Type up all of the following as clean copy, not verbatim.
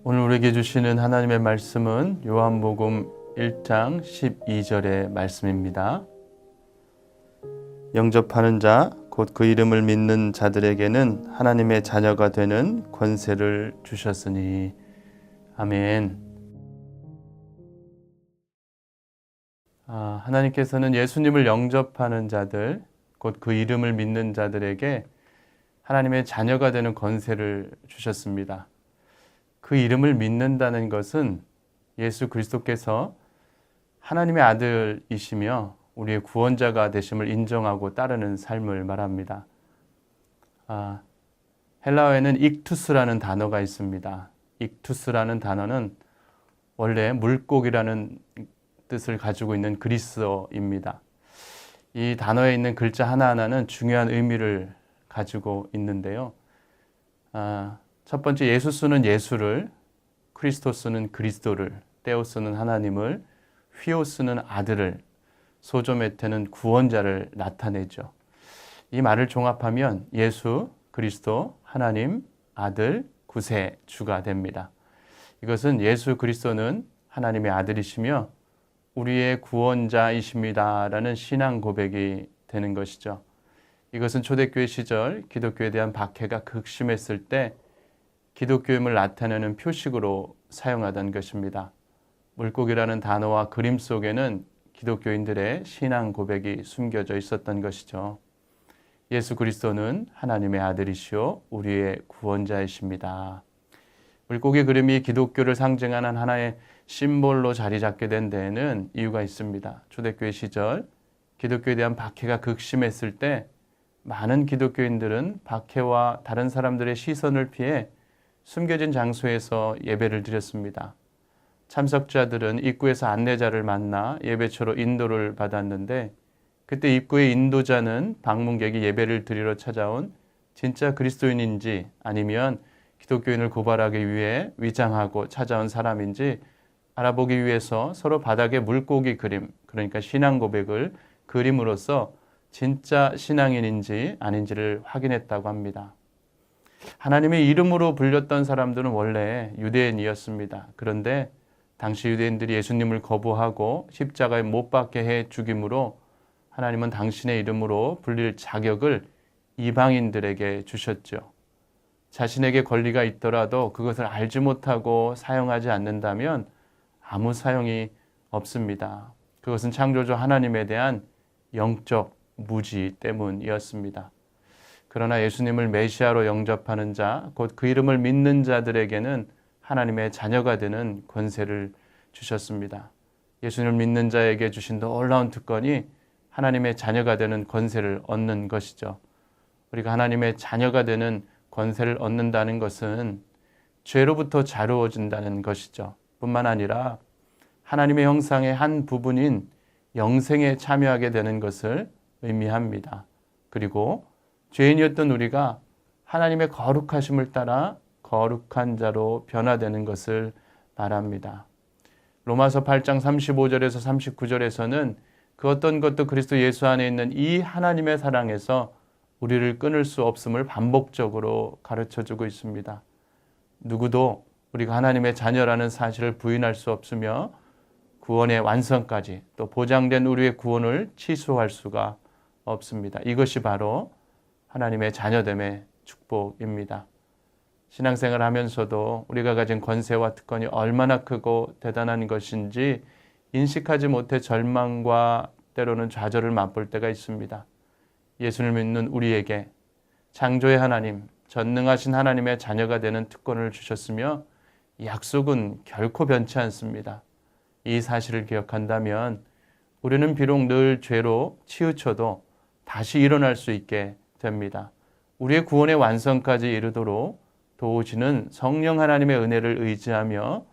오늘 우리에게 주시는 하나님의 말씀은 요한복음 1장 12절의 말씀입니다. 영접하는 자, 곧 그 이름을 믿는 자들에게는 하나님의 자녀가 되는 권세를 주셨으니. 아멘. 하나님께서는 예수님을 영접하는 자들, 곧 그 이름을 믿는 자들에게 하나님의 자녀가 되는 권세를 주셨습니다. 그 이름을 믿는다는 것은 예수 그리스도께서 하나님의 아들이시며 우리의 구원자가 되심을 인정하고 따르는 삶을 말합니다. 헬라어에는 익투스라는 단어가 있습니다. 익투스라는 단어는 원래 물고기라는 뜻을 가지고 있는 그리스어입니다. 이 단어에 있는 글자 하나하나는 중요한 의미를 가지고 있는데요. 첫 번째, 예수스는 예수를, 크리스토스는 그리스도를, 테오스는 하나님을, 휘오스는 아들을, 소조메테는 구원자를 나타내죠. 이 말을 종합하면 예수, 그리스도, 하나님, 아들, 구세주가 됩니다. 이것은 예수 그리스도는 하나님의 아들이시며 우리의 구원자이십니다라는 신앙 고백이 되는 것이죠. 이것은 초대교회 시절 기독교에 대한 박해가 극심했을 때 기독교임을 나타내는 표식으로 사용하던 것입니다. 물고기라는 단어와 그림 속에는 기독교인들의 신앙 고백이 숨겨져 있었던 것이죠. 예수 그리스도는 하나님의 아들이시오 우리의 구원자이십니다. 물고기 그림이 기독교를 상징하는 하나의 심볼로 자리 잡게 된 데에는 이유가 있습니다. 초대교회 시절 기독교에 대한 박해가 극심했을 때 많은 기독교인들은 박해와 다른 사람들의 시선을 피해 숨겨진 장소에서 예배를 드렸습니다. 참석자들은 입구에서 안내자를 만나 예배처로 인도를 받았는데 그때 입구의 인도자는 방문객이 예배를 드리러 찾아온 진짜 그리스도인인지 아니면 기독교인을 고발하기 위해 위장하고 찾아온 사람인지 알아보기 위해서 서로 바닥에 물고기 그림, 그러니까 신앙 고백을 그림으로써 진짜 신앙인인지 아닌지를 확인했다고 합니다. 하나님의 이름으로 불렸던 사람들은 원래 유대인이었습니다. 그런데 당시 유대인들이 예수님을 거부하고 십자가에 못 박게 해 죽임으로 하나님은 당신의 이름으로 불릴 자격을 이방인들에게 주셨죠. 자신에게 권리가 있더라도 그것을 알지 못하고 사용하지 않는다면 아무 사용이 없습니다. 그것은 창조주 하나님에 대한 영적 무지 때문이었습니다. 그러나 예수님을 메시아로 영접하는 자, 곧 그 이름을 믿는 자들에게는 하나님의 자녀가 되는 권세를 주셨습니다. 예수님을 믿는 자에게 주신 놀라운 특권이 하나님의 자녀가 되는 권세를 얻는 것이죠. 우리가 하나님의 자녀가 되는 권세를 얻는다는 것은 죄로부터 자유로워진다는 것이죠. 뿐만 아니라 하나님의 형상의 한 부분인 영생에 참여하게 되는 것을 의미합니다. 그리고 죄인이었던 우리가 하나님의 거룩하심을 따라 거룩한 자로 변화되는 것을 말합니다. 로마서 8장 35절에서 39절에서는 그 어떤 것도 그리스도 예수 안에 있는 이 하나님의 사랑에서 우리를 끊을 수 없음을 반복적으로 가르쳐주고 있습니다. 누구도 우리가 하나님의 자녀라는 사실을 부인할 수 없으며 구원의 완성까지 또 보장된 우리의 구원을 취소할 수가 없습니다. 이것이 바로 하나님의 자녀됨의 축복입니다. 신앙생활 하면서도 우리가 가진 권세와 특권이 얼마나 크고 대단한 것인지 인식하지 못해 절망과 때로는 좌절을 맛볼 때가 있습니다. 예수를 믿는 우리에게 창조의 하나님, 전능하신 하나님의 자녀가 되는 특권을 주셨으며 약속은 결코 변치 않습니다. 이 사실을 기억한다면 우리는 비록 늘 죄로 치우쳐도 다시 일어날 수 있게 됩니다. 우리의 구원의 완성까지 이르도록 도우시는 성령 하나님의 은혜를 의지하며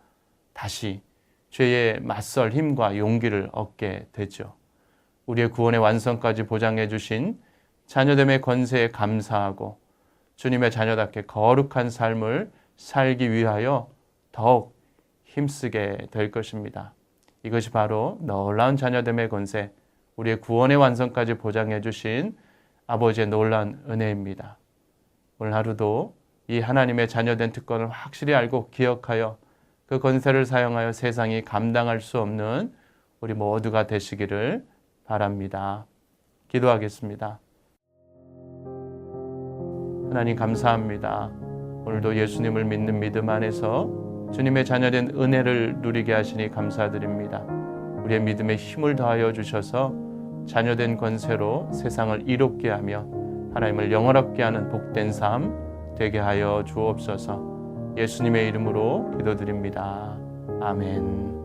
다시 죄에 맞설 힘과 용기를 얻게 되죠. 우리의 구원의 완성까지 보장해 주신 자녀됨의 권세에 감사하고 주님의 자녀답게 거룩한 삶을 살기 위하여 더욱 힘쓰게 될 것입니다. 이것이 바로 놀라운 자녀됨의 권세, 우리의 구원의 완성까지 보장해 주신 아버지의 놀라운 은혜입니다. 오늘 하루도 이 하나님의 자녀된 특권을 확실히 알고 기억하여 그 권세를 사용하여 세상이 감당할 수 없는 우리 모두가 되시기를 바랍니다. 기도하겠습니다. 하나님 감사합니다. 오늘도 예수님을 믿는 믿음 안에서 주님의 자녀된 은혜를 누리게 하시니 감사드립니다. 우리의 믿음에 힘을 더하여 주셔서 자녀된 권세로 세상을 이롭게 하며 하나님을 영원롭게 하는 복된 삶 되게 하여 주옵소서. 예수님의 이름으로 기도드립니다. 아멘.